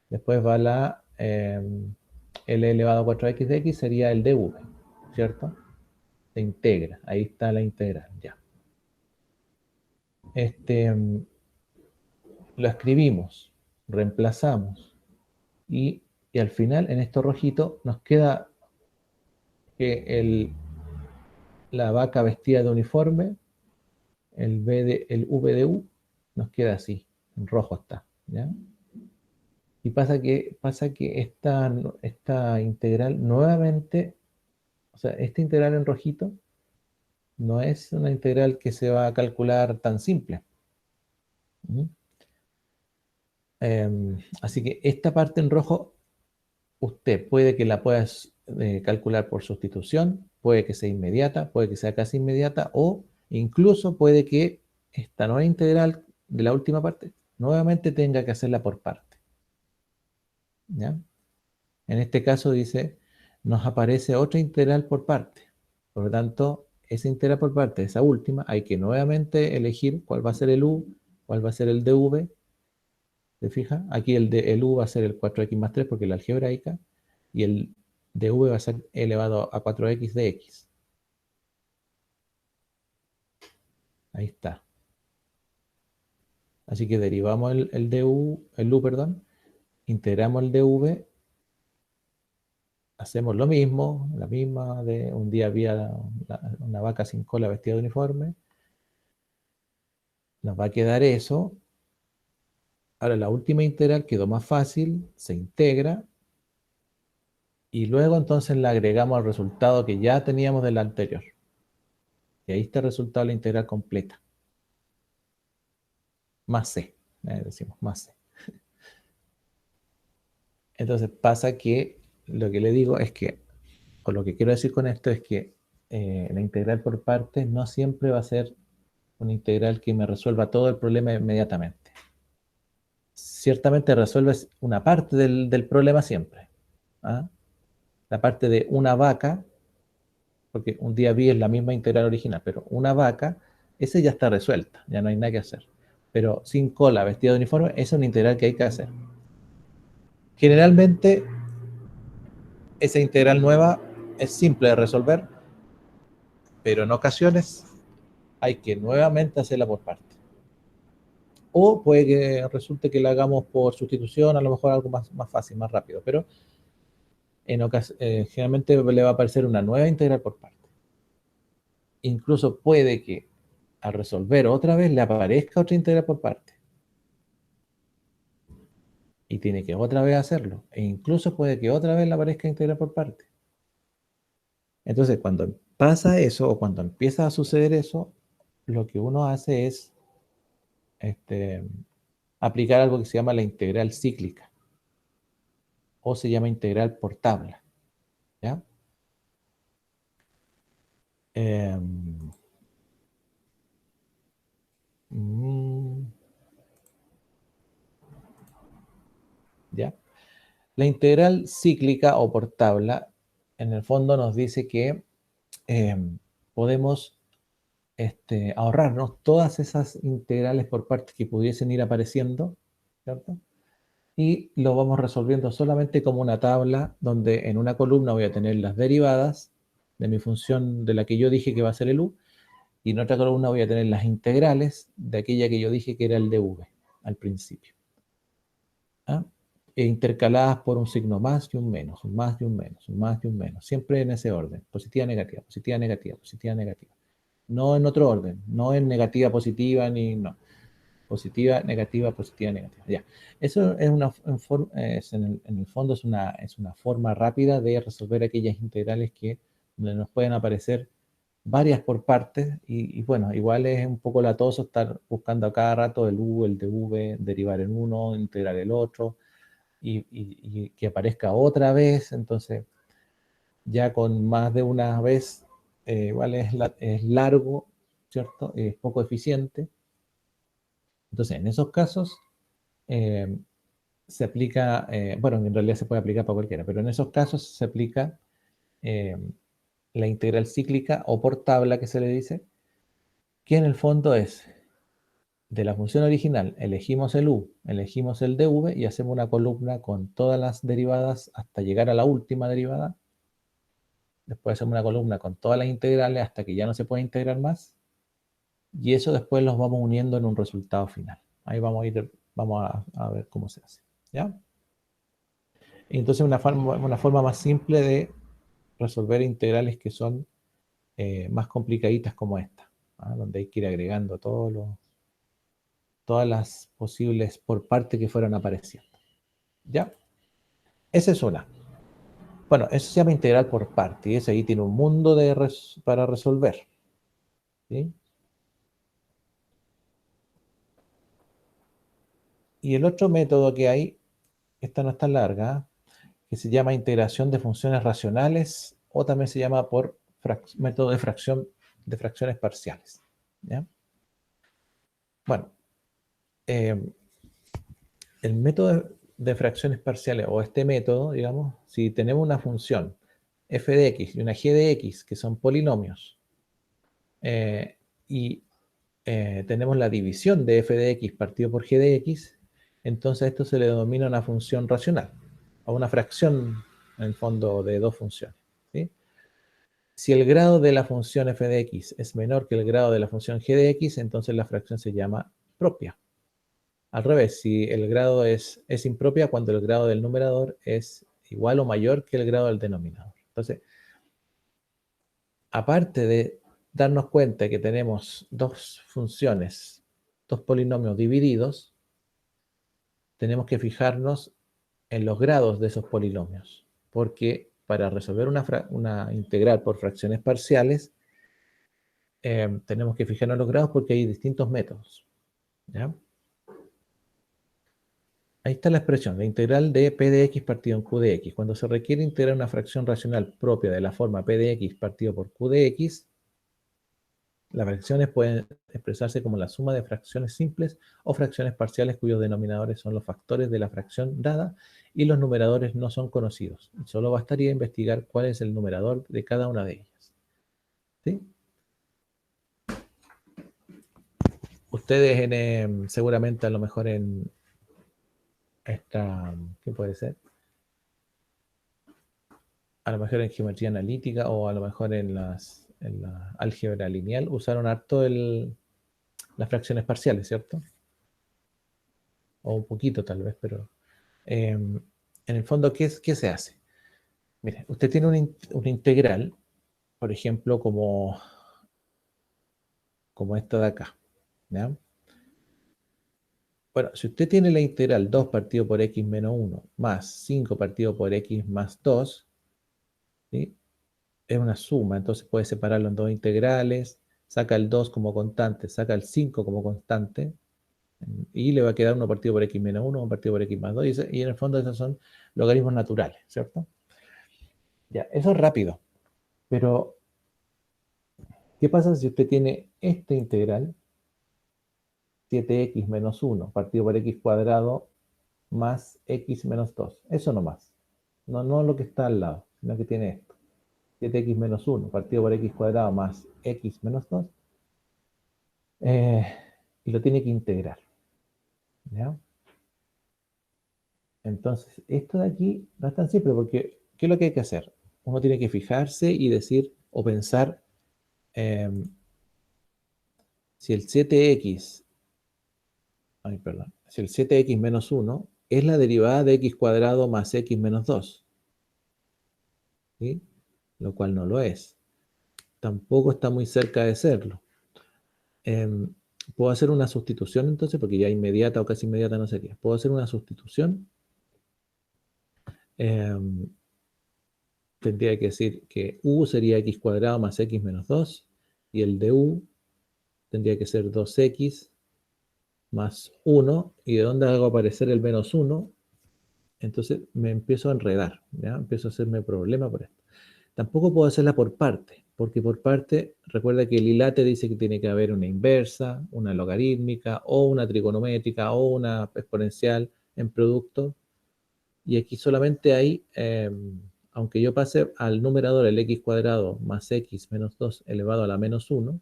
Después va l elevado a 4x de x, sería el dv, ¿cierto? Se integra, ahí está la integral, ya. Lo escribimos, reemplazamos y al final en esto rojito nos queda que la vaca vestida de uniforme, el V de U, nos queda así, en rojo está, ¿ya? Y pasa que esta integral nuevamente, o sea, esta integral en rojito no es una integral que se va a calcular tan simple. ¿Mm? Así que esta parte en rojo, usted puede que la pueda calcular por sustitución, puede que sea inmediata, puede que sea casi inmediata, o incluso puede que esta nueva integral de la última parte nuevamente tenga que hacerla por parte. ¿Ya? En este caso dice, nos aparece otra integral por parte. Por lo tanto, esa integral por parte, esa última, hay que nuevamente elegir cuál va a ser el u, cuál va a ser el dv. ¿Se fija? Aquí el u va a ser el 4x más 3 porque es la algebraica, y el dv va a ser elevado a 4x de x. Ahí está. Así que derivamos el u, perdón, integramos el dv, hacemos lo mismo, la misma de un día había una vaca sin cola vestida de uniforme, nos va a quedar eso. Ahora la última integral quedó más fácil, se integra, y luego entonces le agregamos al resultado que ya teníamos del anterior. Y ahí está el resultado de la integral completa. Más c, decimos más c. Entonces pasa que lo que le digo es que, o lo que quiero decir con esto es que la integral por partes no siempre va a ser una integral que me resuelva todo el problema inmediatamente. Ciertamente resuelve una parte del problema siempre. ¿Ah? La parte de una vaca, porque un día vi es la misma integral original, pero una vaca, esa ya está resuelta, ya no hay nada que hacer. Pero sin cola, vestida de uniforme, esa es una integral que hay que hacer. Generalmente, esa integral nueva es simple de resolver, pero en ocasiones hay que nuevamente hacerla por parte. O puede que resulte que la hagamos por sustitución, a lo mejor algo más fácil, más rápido, pero generalmente le va a aparecer una nueva integral por parte. Incluso puede que al resolver otra vez le aparezca otra integral por parte. Y tiene que otra vez hacerlo. E incluso puede que otra vez le aparezca integral por parte. Entonces, cuando pasa eso o cuando empieza a suceder eso, lo que uno hace es aplicar algo que se llama la integral cíclica o se llama integral por tabla. ¿Ya? Mm, ¿Ya? La integral cíclica o por tabla, en el fondo nos dice que podemos ahorrarnos todas esas integrales por partes que pudiesen ir apareciendo, ¿cierto? Y lo vamos resolviendo solamente como una tabla donde en una columna voy a tener las derivadas de mi función de la que yo dije que va a ser el u, y en otra columna voy a tener las integrales de aquella que yo dije que era el dv al principio. ¿Ah? E intercaladas por un signo más y un menos, un más y un menos, un más y un menos, siempre en ese orden, positiva, negativa, positiva, negativa, positiva, negativa. No en otro orden, no en negativa, positiva, ni no. Positiva, negativa, positiva, negativa. Ya. Eso es en el fondo es una forma rápida de resolver aquellas integrales que nos pueden aparecer varias por partes y bueno, igual es un poco latoso estar buscando a cada rato el u, el dv, derivar en uno, integrar el otro y que aparezca otra vez, entonces ya con más de una vez igual es largo, ¿cierto? Es poco eficiente. Entonces, en esos casos eh, se aplica, bueno, en realidad se puede aplicar para cualquiera, pero en esos casos se aplica eh, la integral cíclica o por tabla que se le dice, que en el fondo es de la función original, elegimos el u, elegimos el dv y hacemos una columna con todas las derivadas hasta llegar a la última derivada. Después hacemos una columna con todas las integrales hasta que ya no se puede integrar más. Y eso después los vamos uniendo en un resultado final. Ahí vamos a ver cómo se hace. ¿Ya? Entonces una forma más simple de resolver integrales que son más complicaditas como esta, ¿ah? Donde hay que ir agregando todas las posibles por parte que fueron apareciendo. ¿Ya? Esa es una. Bueno, eso se llama integral por parte, y ese ahí tiene un mundo para resolver. ¿Sí? Y el otro método que hay, esta no es tan larga, que se llama integración de funciones racionales, o también se llama por método de fracciones parciales. ¿Ya? Bueno, eh, el método de fracciones parciales, o este método, digamos, si tenemos una función f de x y una g de x, que son polinomios, y tenemos la división de f de x partido por g de x, entonces esto se le denomina una función racional, o una fracción, en el fondo, de dos funciones. ¿Sí? Si el grado de la función f de x es menor que el grado de la función g de x, entonces la fracción se llama propia. Al revés, si el grado es impropia cuando el grado del numerador es igual o mayor que el grado del denominador. Entonces, aparte de darnos cuenta que tenemos dos funciones, dos polinomios divididos, tenemos que fijarnos en los grados de esos polinomios, porque para resolver una integral por fracciones parciales, tenemos que fijarnos en los grados porque hay distintos métodos. ¿Ya? Ahí está la expresión, la integral de p de x partido en q de x. Cuando se requiere integrar una fracción racional propia de la forma p de x partido por q de x, las fracciones pueden expresarse como la suma de fracciones simples o fracciones parciales cuyos denominadores son los factores de la fracción dada y los numeradores no son conocidos. Solo bastaría investigar cuál es el numerador de cada una de ellas. ¿Sí? Ustedes seguramente a lo mejor en esta, ¿qué puede ser? A lo mejor en geometría analítica o a lo mejor en la álgebra lineal usaron harto las fracciones parciales, ¿cierto? O un poquito tal vez, pero en el fondo, ¿qué se hace? Mire, usted tiene una integral, por ejemplo, como esta de acá, ¿ya? Bueno, si usted tiene la integral 2 partido por x menos 1 más 5 partido por x más 2, ¿sí? Es una suma, entonces puede separarlo en dos integrales, saca el 2 como constante, saca el 5 como constante, y le va a quedar 1 partido por x menos 1, 1 partido por x más 2, y en el fondo esos son logaritmos naturales, ¿cierto? Ya, eso es rápido, pero ¿qué pasa si usted tiene esta integral, 7x menos 1 partido por x cuadrado más x menos 2? Eso nomás, no lo que está al lado, sino que tiene esto. 7x menos 1 partido por x cuadrado más x menos 2, y lo tiene que integrar. ¿Ya? Entonces, esto de aquí no es tan simple porque, ¿qué es lo que hay que hacer? Uno tiene que fijarse y decir o pensar si el 7x, ay, perdón, si el 7x menos 1 es la derivada de x cuadrado más x menos 2, ¿sí? Lo cual no lo es. Tampoco está muy cerca de serlo. Em, Puedo hacer una sustitución entonces, porque ya inmediata o casi inmediata no sería. Puedo hacer una sustitución. Em, Tendría que decir que u sería x cuadrado más x menos 2, y el de u tendría que ser 2x más 1, y de dónde hago aparecer el menos 1, entonces me empiezo a enredar, ¿ya? Empiezo a hacerme problema por esto. Tampoco puedo hacerla por parte, porque por parte, recuerda que el ILATE dice que tiene que haber una inversa, una logarítmica, o una trigonométrica, o una exponencial en producto, y aquí solamente hay, aunque yo pase al numerador el x cuadrado más x menos 2 elevado a la menos 1,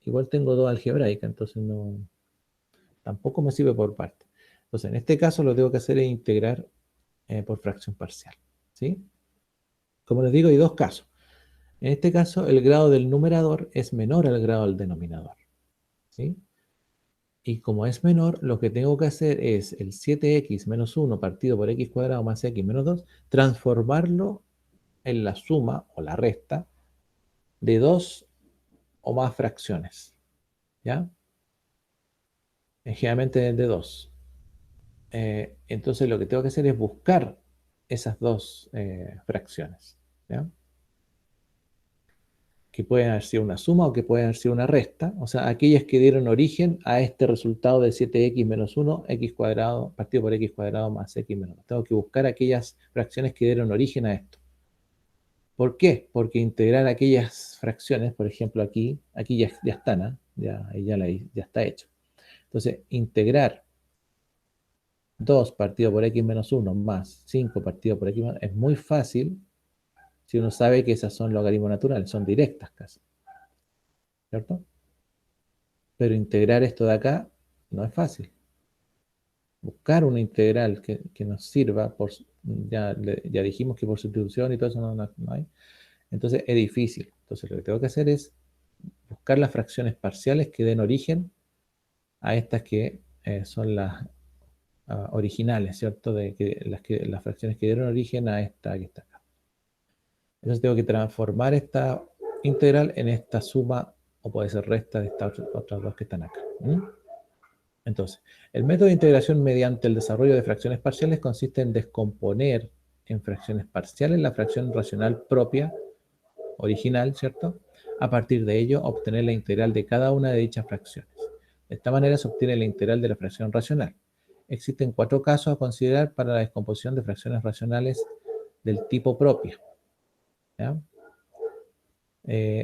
igual tengo 2 algebraica, entonces no, tampoco me sirve por parte. Entonces, en este caso lo que tengo que hacer es integrar por fracción parcial, ¿sí? Como les digo, hay dos casos. En este caso, el grado del numerador es menor al grado del denominador, ¿sí? Y como es menor, lo que tengo que hacer es el 7x menos 1 partido por x cuadrado más x menos 2, transformarlo en la suma o la resta de dos o más fracciones, ¿ya? Generalmente de dos. Entonces lo que tengo que hacer es buscar esas dos fracciones, ¿ya? Que pueden haber sido una suma o que pueden haber sido una resta, o sea, aquellas que dieron origen a este resultado de 7x menos 1, x cuadrado partido por x cuadrado más x menos 1. Tengo que buscar aquellas fracciones que dieron origen a esto. ¿Por qué? Porque integrar aquellas fracciones, por ejemplo, aquí ya están, ¿eh? Ya está hecho. Entonces, integrar 2 partido por x menos 1 más 5 partido por x menos 1 es muy fácil si uno sabe que esas son logaritmos naturales, son directas casi, ¿cierto? Pero integrar esto de acá no es fácil. Buscar una integral que nos sirva, ya dijimos que por sustitución y todo eso no hay, entonces es difícil. Entonces lo que tengo que hacer es buscar las fracciones parciales que den origen a estas que son las originales, ¿cierto? Las fracciones que dieron origen a esta que está acá. Entonces tengo que transformar esta integral en esta suma, o puede ser resta de estas otras dos que están acá. Entonces, el método de integración mediante el desarrollo de fracciones parciales consiste en descomponer en fracciones parciales la fracción racional propia, original, ¿cierto? A partir de ello, obtener la integral de cada una de dichas fracciones. De esta manera se obtiene la integral de la fracción racional. Existen 4 casos a considerar para la descomposición de fracciones racionales del tipo propia, ¿ya?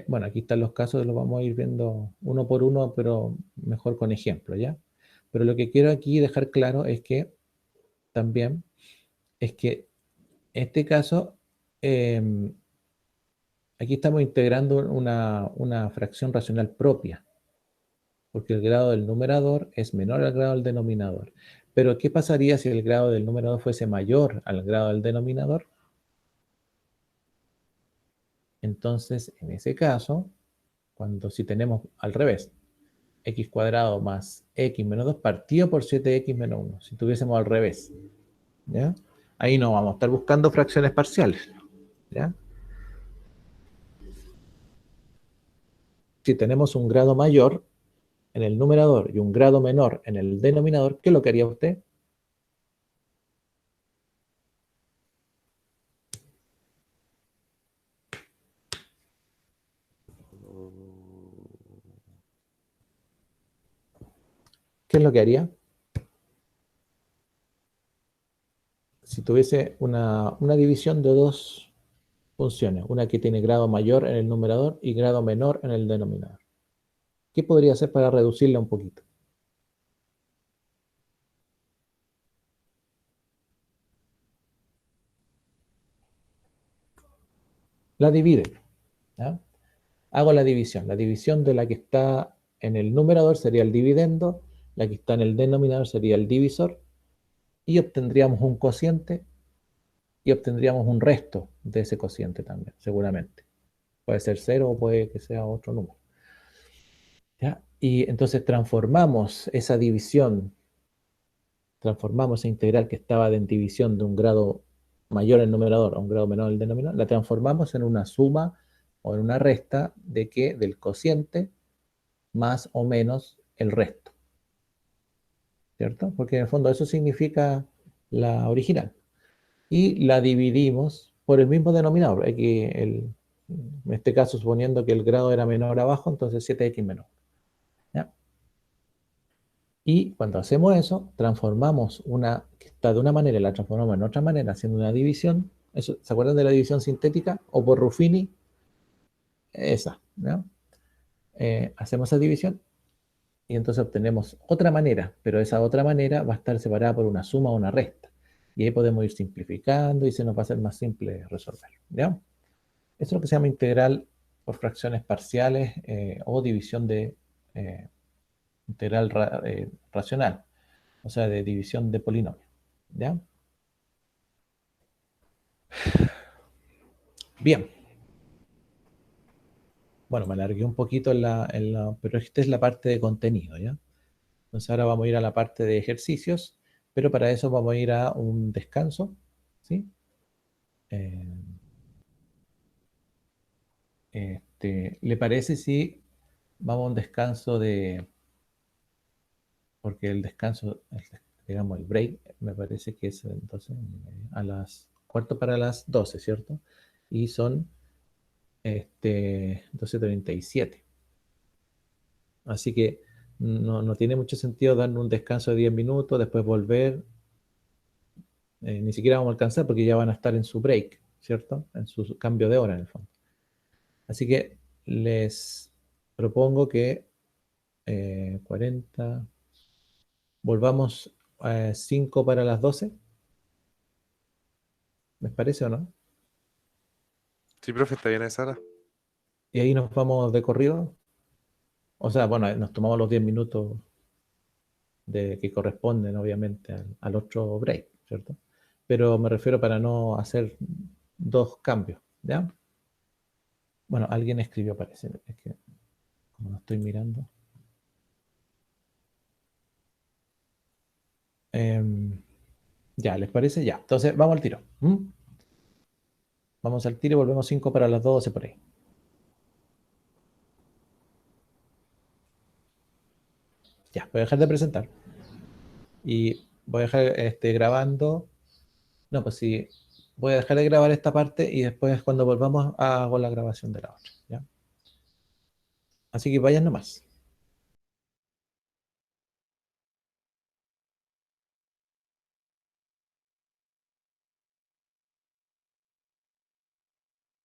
Bueno, aquí están los casos, los vamos a ir viendo uno por uno, pero mejor con ejemplo, ¿ya? Pero lo que quiero aquí dejar claro es que también es que en este caso, aquí estamos integrando una fracción racional propia, porque el grado del numerador es menor al grado del denominador. Pero, ¿qué pasaría si el grado del numerador fuese mayor al grado del denominador? Entonces, en ese caso, si tenemos al revés, x cuadrado más x menos 2 partido por 7x menos 1, si tuviésemos al revés, ¿ya? Ahí no vamos a estar buscando fracciones parciales, ¿ya? Si tenemos un grado mayor en el numerador y un grado menor en el denominador, ¿qué es lo que haría usted? ¿Qué es lo que haría? Si tuviese una división de dos funciones, una que tiene grado mayor en el numerador y grado menor en el denominador, ¿qué podría hacer para reducirla un poquito? La divide, ¿ya? Hago la división. La división de la que está en el numerador sería el dividendo, la que está en el denominador sería el divisor, y obtendríamos un cociente y obtendríamos un resto de ese cociente también, seguramente. Puede ser 0 o puede que sea otro número, ¿ya? Y entonces transformamos esa división, transformamos esa integral que estaba en división de un grado mayor en el numerador a un grado menor en el denominador, la transformamos en una suma o en una resta de que del cociente más o menos el resto, ¿cierto? Porque en el fondo eso significa la original. Y la dividimos por el mismo denominador. En este caso, suponiendo que el grado era menor abajo, entonces 7x menos. ¿Ya? Y cuando hacemos eso, transformamos una que está de una manera y la transformamos en otra manera, haciendo una división. Eso, ¿se acuerdan de la división sintética? O por Ruffini, esa. ¿Ya? Hacemos esa división y entonces obtenemos otra manera, pero esa otra manera va a estar separada por una suma o una resta. Y ahí podemos ir simplificando y se nos va a hacer más simple resolver. ¿Ya? Eso es lo que se llama integral por fracciones parciales o división de integral racional, o sea, de división de polinomio. ¿Ya? Bien. Bueno, me alargué un poquito pero esta es la parte de contenido, ¿ya? Entonces ahora vamos a ir a la parte de ejercicios, pero para eso vamos a ir a un descanso, ¿sí? Eh, ¿Le parece si vamos a un descanso porque el descanso digamos, el break, me parece que es entonces a las cuarto para las 12, ¿cierto? Y son 12:37. Así que no tiene mucho sentido dar un descanso de 10 minutos, después volver. Ni siquiera vamos a alcanzar porque ya van a estar en su break, ¿cierto? En su cambio de hora en el fondo. Así que les propongo que 40, volvamos a 5 para las 12. ¿Les parece o no? Sí, profe, está bien a esa hora. Y ahí nos vamos de corrido. O sea, bueno, nos tomamos los 10 minutos que corresponden obviamente al otro break, ¿cierto? Pero me refiero para no hacer dos cambios, ¿ya? Bueno, alguien escribió, parece, es que como no estoy mirando. Ya, ¿les parece? Ya. Entonces, vamos al tiro. Vamos al tiro y volvemos 5 para las 12 por ahí. Ya, voy a dejar de presentar. Y voy a dejar grabando. No, pues sí, voy a dejar de grabar esta parte y después cuando volvamos hago la grabación de la otra. ¿Ya? Así que vayan nomás.